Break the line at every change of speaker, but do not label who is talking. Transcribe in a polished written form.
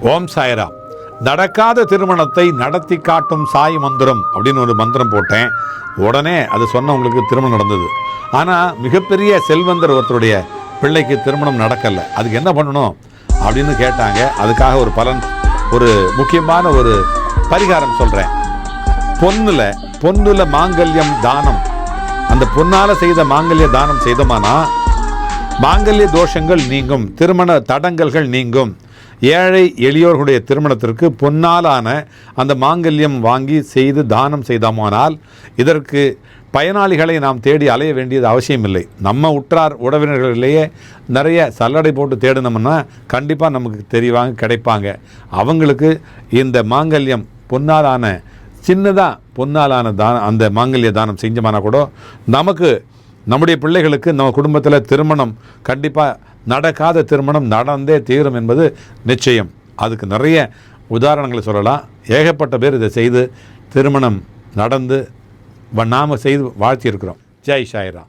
ஓம் சாய்ராம். நடக்காத திருமணத்தை நடத்தி காட்டும் சாய் மந்திரம் அப்படின்னு ஒரு மந்திரம் போட்டேன். உடனே அது சொன்னவங்களுக்கு திருமணம் நடந்தது. ஆனால் மிகப்பெரிய செல்வந்தர் ஒருத்தருடைய பிள்ளைக்கு திருமணம் நடக்கலை. அதுக்கு என்ன பண்ணணும் அப்படின்னு கேட்டாங்க. அதுக்காக ஒரு பலன், ஒரு முக்கியமான ஒரு பரிகாரம் சொல்கிறேன். பொன்னுல மாங்கல்யம் தானம், அந்த பொன்னால் செய்த மாங்கல்ய தானம் செய்தோமானா மாங்கல்ய தோஷங்கள் நீங்கும், திருமண தடங்கல்கள் நீங்கும். ஏழை எளியோர்களுடைய திருமணத்திற்கு பொன்னாலான அந்த மாங்கல்யம் வாங்கி செய்து தானம் செய்தோமானால் இதற்கு பயனாளிகளை நாம் தேடி அலைய வேண்டியது அவசியமில்லை. நம்ம உற்றார் உறவினர்களிலேயே நிறைய சல்லடை போட்டு தேடினோம்னா கண்டிப்பாக நமக்கு தெரிவாங்க, கிடைப்பாங்க. அவங்களுக்கு இந்த மாங்கல்யம் பொன்னாலான, சின்னதாக பொன்னாலான அந்த மாங்கல்ய தானம் செஞ்சோம்னா கூட நமக்கு, நம்முடைய பிள்ளைகளுக்கு, நம்ம குடும்பத்தில் திருமணம் கண்டிப்பாக நடக்காத திருமணம் நடந்தே தீரும் என்பது நிச்சயம். அதுக்கு நிறைய உதாரணங்களை சொல்லலாம். ஏகப்பட்ட பேர் இதை செய்து திருமணம் நடந்து நாம் செய்து வாழ்த்தியிருக்கிறோம். ஜெய் சாய்ராம்.